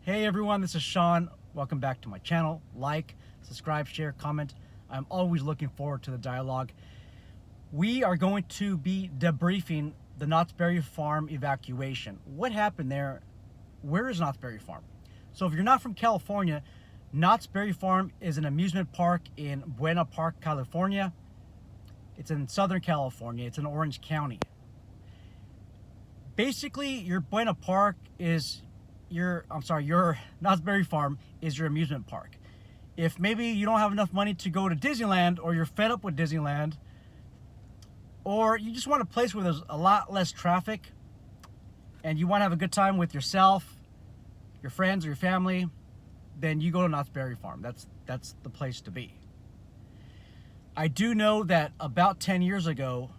Hey everyone, this is Sean. Welcome back to my channel. Like, subscribe, share, comment. I'm always looking forward to the dialogue. We are going to be debriefing the Knott's Berry Farm evacuation. What happened there? Where is Knott's Berry Farm? So if you're not from California, Knott's Berry Farm is an amusement park in Buena Park, California. It's in Southern California. It's in Orange County. Basically, your Buena Park is your Knott's Berry Farm is your amusement park. If maybe you don't have enough money to go to Disneyland, or you're fed up with Disneyland, or you just want a place where there's a lot less traffic and you want to have a good time with yourself, your friends, or your family, then you go to Knott's Berry Farm. That's the place to be. I do know that about 10 years ago,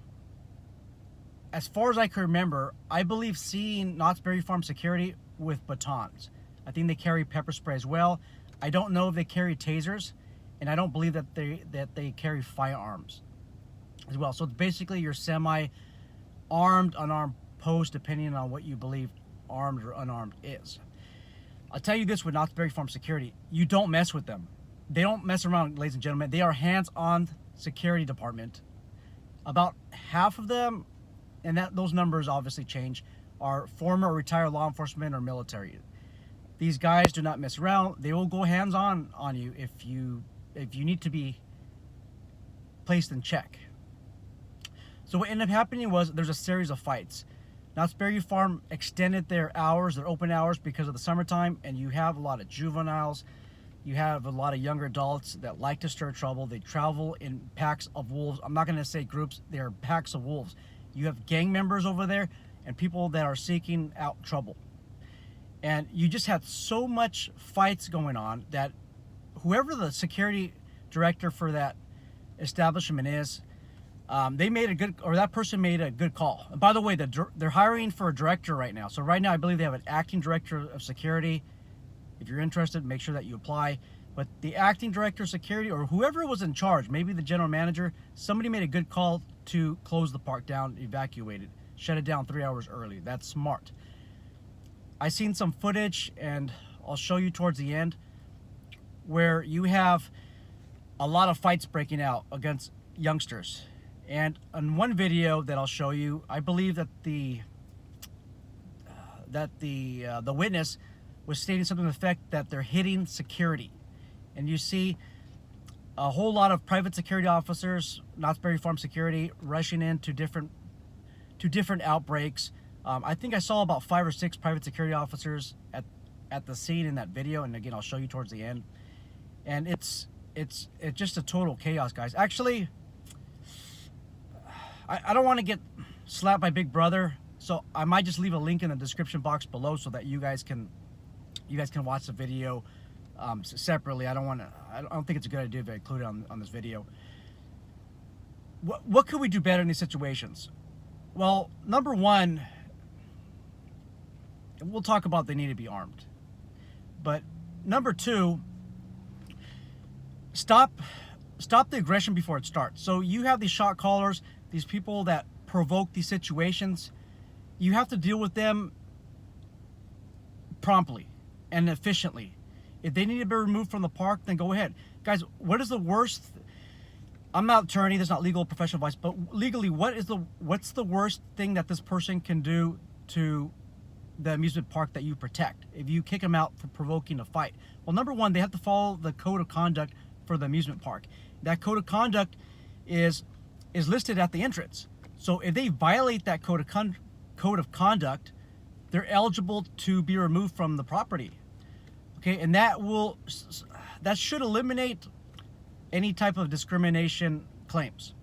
as far as I can remember, I believe seeing Knott's Berry Farm security with batons. I think they carry pepper spray as well. I don't know if they carry tasers, and I don't believe that they carry firearms as well. So it's basically your semi-armed, unarmed post, depending on what you believe armed or unarmed is. I'll tell you this with Knott's Berry Farm security: you don't mess with them. They don't mess around, ladies and gentlemen. They are hands-on security department. About half of them, and those numbers obviously change, are former or retired law enforcement or military. These guys do not mess around. They will go hands-on on you if you need to be placed in check. So what ended up happening was there's a series of fights. Knott's Berry Farm extended their hours, their open hours, because of the summertime, and you have a lot of juveniles. You have a lot of younger adults that like to stir trouble. They travel in packs of wolves. I'm not going to say groups. They are packs of wolves. You have gang members over there and people that are seeking out trouble. And you just had so much fights going on that whoever the security director for that establishment is, that person made a good call. And by the way, they're hiring for a director right now. So right now, I believe they have an acting director of security. If you're interested, make sure that you apply. But the acting director of security, or whoever was in charge, maybe the general manager, somebody made a good call to close the park down, evacuate it, shut it down 3 hours early. That's smart. I seen some footage, and I'll show you towards the end, where you have a lot of fights breaking out against youngsters. And on one video that I'll show you, I believe that the witness was stating something to the effect that they're hitting security. And you see a whole lot of private security officers, Knott's Berry Farm security, rushing into different outbreaks. I think I saw about 5 or 6 private security officers at the scene in that video, and again, I'll show you towards the end. And it's just a total chaos, guys. Actually, I don't want to get slapped by Big Brother, so I might just leave a link in the description box below so that you guys can watch the video separately. I don't think it's a good idea to include it on this video. What could we do better in these situations? Well, number one, we'll talk about they need to be armed. But number two, stop the aggression before it starts. So you have these shot callers, these people that provoke these situations. You have to deal with them promptly and efficiently. If they need to be removed from the park, then go ahead. Guys, what is the worst? I'm not an attorney, that's not legal professional advice, but legally, what's the worst thing that this person can do to the amusement park that you protect if you kick them out for provoking a fight? Well, number one, they have to follow the code of conduct for the amusement park. That code of conduct is listed at the entrance. So if they violate that code of conduct, they're eligible to be removed from the property. Okay, and that should eliminate any type of discrimination claims.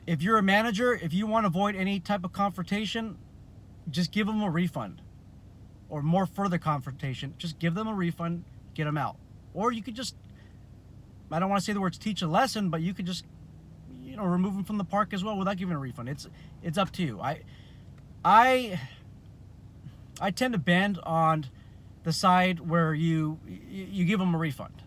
If you're a manager, if you want to avoid any type of confrontation, just give them a refund. Or more further confrontation, just give them a refund, get them out. Or you could just, I don't want to say the words teach a lesson, but you could just, remove them from the park as well without giving a refund. It's up to you. I tend to bend on the side where you give them a refund.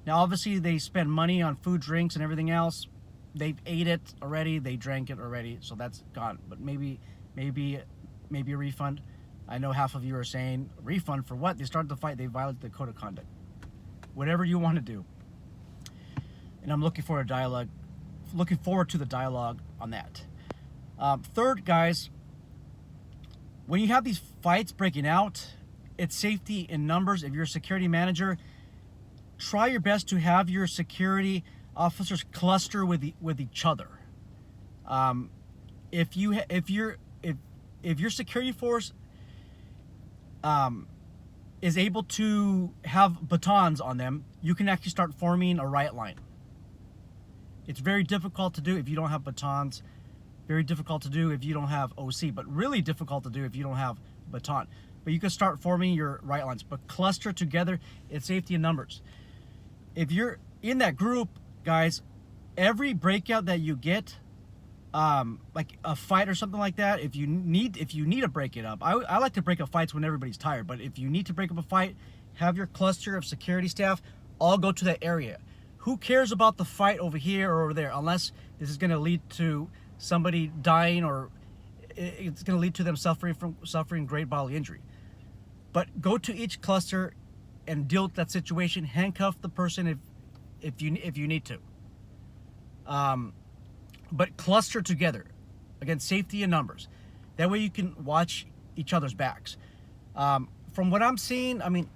Now, obviously, they spend money on food, drinks, and everything else. They've ate it already. They drank it already, so that's gone. But maybe a refund. I know half of you are saying, refund for what? They started the fight, they violated the code of conduct. Whatever you want to do. And I'm looking for a dialogue, looking forward to the dialogue on that. Third, guys, when you have these fights breaking out, it's safety in numbers. If you're a security manager, try your best to have your security officers cluster with each other. If your security force is able to have batons on them, you can actually start forming a riot line. It's very difficult to do if you don't have batons. Very difficult to do if you don't have OC, but really difficult to do if you don't have baton. But you can start forming your riot lines, but cluster together. It's safety in numbers. If you're in that group, guys, every breakout that you get, like a fight or something like that, if you need to break it up, I like to break up fights when everybody's tired. But if you need to break up a fight, have your cluster of security staff all go to that area. Who cares about the fight over here or over there, unless this is going to lead to somebody dying or it's going to lead to them suffering great bodily injury. But go to each cluster and deal with that situation. Handcuff the person if you need to. But cluster together. Again, safety in numbers. That way you can watch each other's backs. From what I'm seeing, I mean,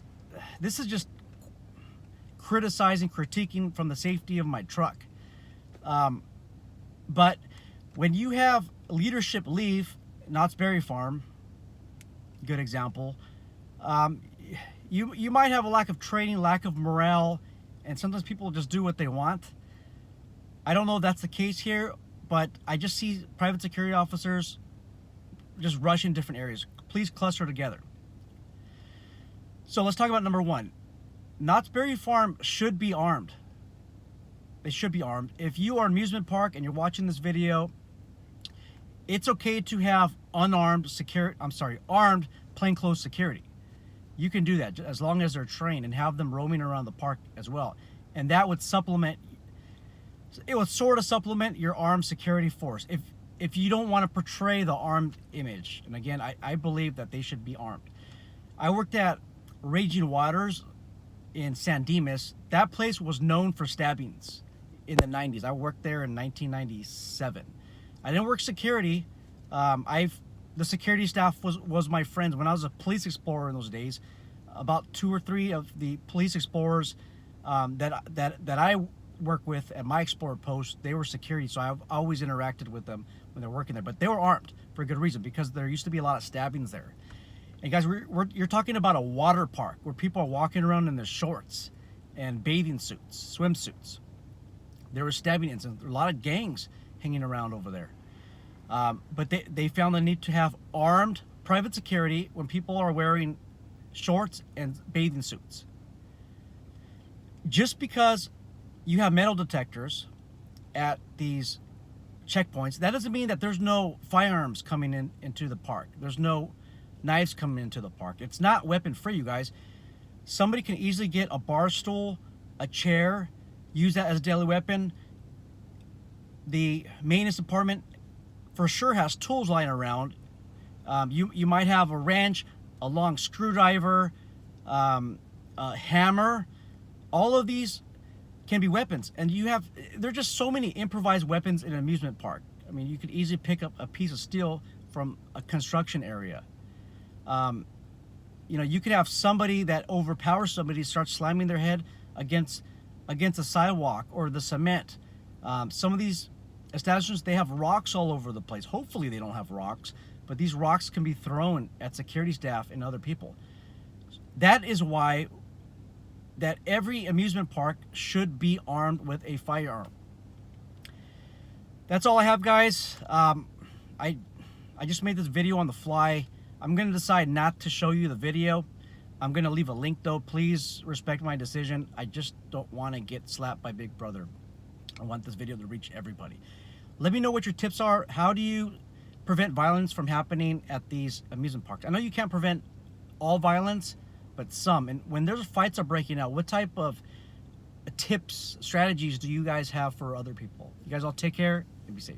this is just critiquing from the safety of my truck. But when you have leadership leave, Knott's Berry Farm, good example, you might have a lack of training, lack of morale, and sometimes people just do what they want. I don't know if that's the case here, but I just see private security officers just rush in different areas. Please cluster together. So let's talk about number one. Knott's Berry Farm should be armed. They should be armed. If you are an amusement park and you're watching this video, it's okay to have armed plainclothes security. You can do that as long as they're trained and have them roaming around the park as well. And that would supplement, it would sort of supplement your armed security force. If you don't want to portray the armed image. And again, I believe that they should be armed. I worked at Raging Waters in San Dimas. That place was known for stabbings in the 90s. I worked there in 1997. I didn't work security. The security staff was my friends. When I was a police explorer in those days, about 2 or 3 of the police explorers that I work with at my explorer post, they were security, so I've always interacted with them when they're working there. But they were armed for a good reason, because there used to be a lot of stabbings there. And guys, you're talking about a water park where people are walking around in their shorts and bathing suits, swimsuits. There were stabbing incidents. A lot of gangs hanging around over there. But they found the need to have armed private security when people are wearing shorts and bathing suits. Just because you have metal detectors at these checkpoints, that doesn't mean that there's no firearms coming into the park. There's no knives coming into the park. It's not weapon free, you guys. Somebody can easily get a bar stool, a chair, use that as a deadly weapon. The maintenance department for sure has tools lying around. You might have a wrench, a long screwdriver, a hammer. All of these can be weapons, and there are just so many improvised weapons in an amusement park. I mean, you could easily pick up a piece of steel from a construction area. You could have somebody that overpowers somebody, start slamming their head against a sidewalk or the cement. Some of these establishments, they have rocks all over the place. Hopefully they don't have rocks, but these rocks can be thrown at security staff and other people. That is why that every amusement park should be armed with a firearm. That's all I have, guys. I just made this video on the fly. I'm going to decide not to show you the video. I'm going to leave a link, though. Please respect my decision. I just don't want to get slapped by Big Brother. I want this video to reach everybody. Let me know what your tips are. How do you prevent violence from happening at these amusement parks? I know you can't prevent all violence, but some. And when there's fights are breaking out, what type of tips, strategies do you guys have for other people? You guys all take care and be safe.